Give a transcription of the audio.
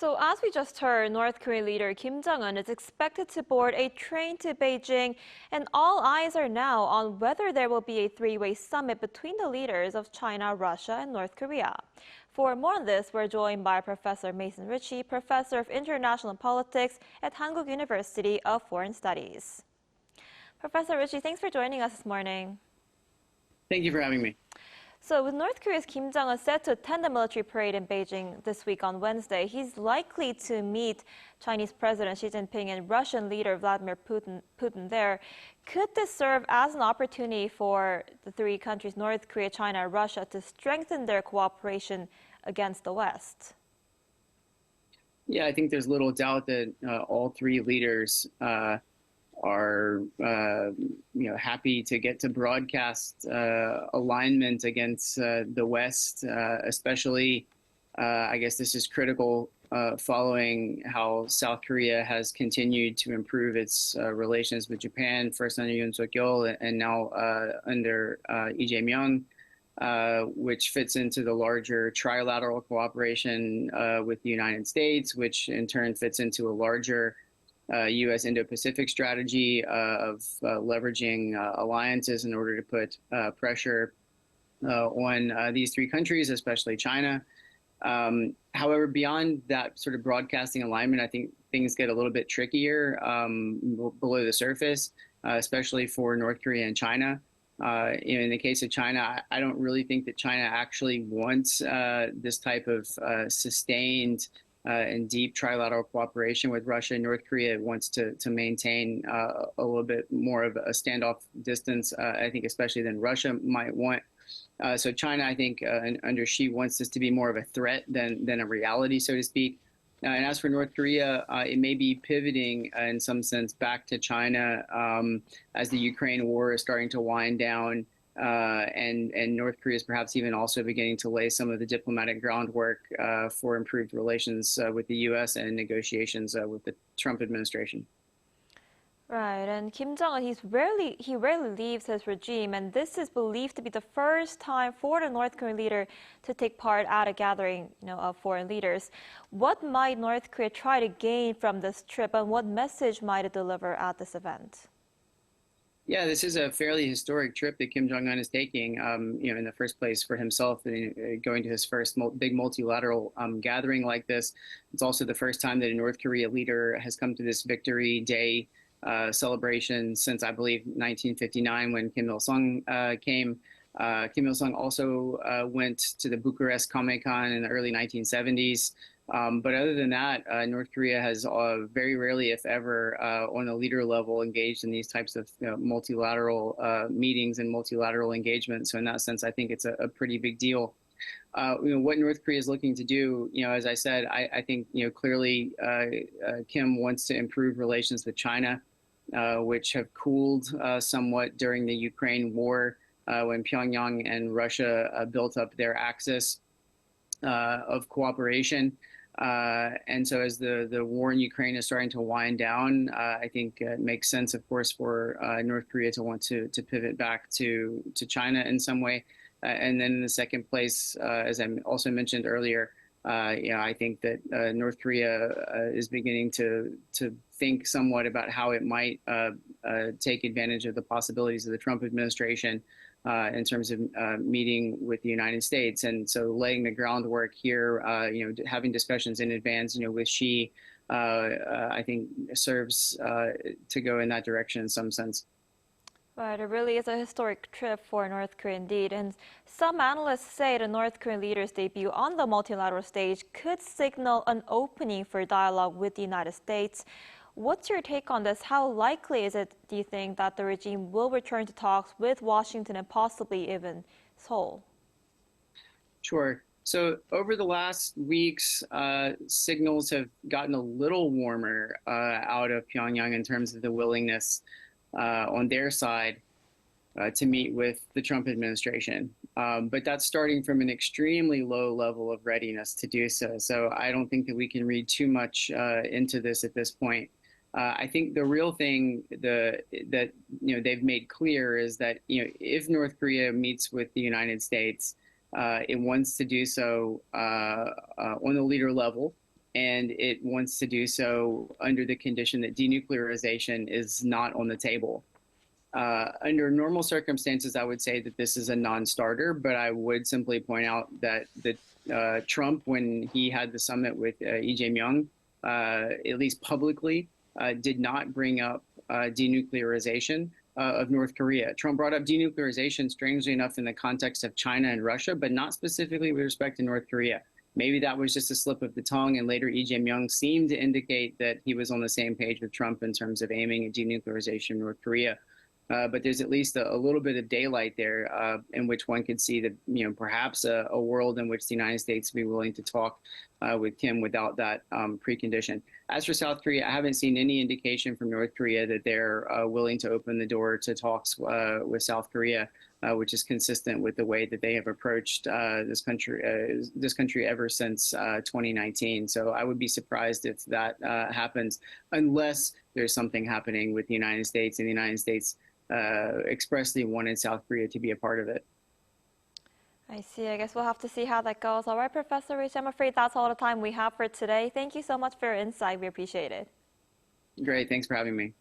So as we just heard, North Korean leader Kim Jong-un is expected to board a train to Beijing, and all eyes are now on whether there will be a three-way summit between the leaders of China, Russia, and North Korea. For more on this, we're joined by Professor Mason Richey, Professor of International Politics at Hankuk University of Foreign Studies. Professor Richey, thanks for joining us this morning. Thank you for having me. So with North Korea's Kim Jong-un set to attend the military parade in Beijing this week on Wednesday, he's likely to meet Chinese President Xi Jinping and Russian leader Vladimir Putin there. Could this serve as an opportunity for the three countries, North Korea, China, and Russia, to strengthen their cooperation against the West? Yeah, I think there's little doubt that all three leaders are happy to get to broadcast alignment against the West, especially I guess this is critical following how South Korea has continued to improve its relations with Japan, first under Yoon Suk-yeol and now under Lee Jae-myung, which fits into the larger trilateral cooperation with the United States, which in turn fits into a larger U.S. Indo-Pacific strategy of leveraging alliances in order to put pressure on these three countries, especially China. However, beyond that sort of broadcasting alignment, I think things get a little bit trickier below the surface, especially for North Korea and China. In the case of China, I don't really think that China actually wants this type of sustained and deep trilateral cooperation with Russia. And North Korea wants to maintain a little bit more of a standoff distance, I think, especially than Russia might want. So China, I think, under Xi wants this to be more of a threat than a reality, so to speak. And as for North Korea, it may be pivoting in some sense back to China as the Ukraine war is starting to wind down. And North Korea is perhaps even also beginning to lay some of the diplomatic groundwork for improved relations with the U.S. and negotiations with the Trump administration. Right, and Kim Jong-un, he rarely leaves his regime, and this is believed to be the first time for the North Korean leader to take part at a gathering, of foreign leaders. What might North Korea try to gain from this trip, and what message might it deliver at this event? Yeah, this is a fairly historic trip that Kim Jong-un is taking, in the first place for himself, going to his first big multilateral gathering like this. It's also the first time that a North Korea leader has come to this Victory Day celebration since, I believe, 1959 when Kim Il-sung came. Kim Il-sung also went to the Bucharest Comecon in the early 1970s. But other than that, North Korea has very rarely, if ever, on a leader level, engaged in these types of multilateral meetings and multilateral engagements. So in that sense, I think it's a pretty big deal. What North Korea is looking to do, as I said, I think clearly Kim wants to improve relations with China, which have cooled somewhat during the Ukraine war when Pyongyang and Russia built up their axis of cooperation. And so as the war in Ukraine is starting to wind down, I think it makes sense, of course, for North Korea to want to pivot back to China in some way. And then in the second place, as I also mentioned earlier, I think that North Korea is beginning to think somewhat about how it might take advantage of the possibilities of the Trump administration in terms of meeting with the United States. And so laying the groundwork here, having discussions in advance, with Xi, I think serves to go in that direction in some sense. Right, it really is a historic trip for North Korea indeed. And some analysts say the North Korean leader's debut on the multilateral stage could signal an opening for dialogue with the United States. What's your take on this? How likely is it, do you think, that the regime will return to talks with Washington and possibly even Seoul? Sure. So over the last weeks, signals have gotten a little warmer out of Pyongyang in terms of the willingness on their side to meet with the Trump administration. But that's starting from an extremely low level of readiness to do so. So I don't think that we can read too much into this at this point. I think the real thing that they've made clear is that if North Korea meets with the United States, it wants to do so on the leader level, and it wants to do so under the condition that denuclearization is not on the table. Under normal circumstances, I would say that this is a non-starter, but I would simply point out that Trump, when he had the summit with Lee Jae-myung, at least publicly, did not bring up denuclearization of North Korea. Trump brought up denuclearization, strangely enough, in the context of China and Russia, but not specifically with respect to North Korea. Maybe that was just a slip of the tongue, and later Lee Jae-myung seemed to indicate that he was on the same page with Trump in terms of aiming at denuclearization in North Korea. But there's at least a little bit of daylight there in which one could see that, perhaps a world in which the United States would be willing to talk with Kim without that precondition. As for South Korea, I haven't seen any indication from North Korea that they're willing to open the door to talks with South Korea, which is consistent with the way that they have approached this country ever since 2019. So I would be surprised if that happens, unless there's something happening with the United States, and the United States expressly wanted South Korea to be a part of it. I see. I guess we'll have to see how that goes. All right, Professor Richey, I'm afraid that's all the time we have for today. Thank you so much for your insight. We appreciate it. Great. Thanks for having me.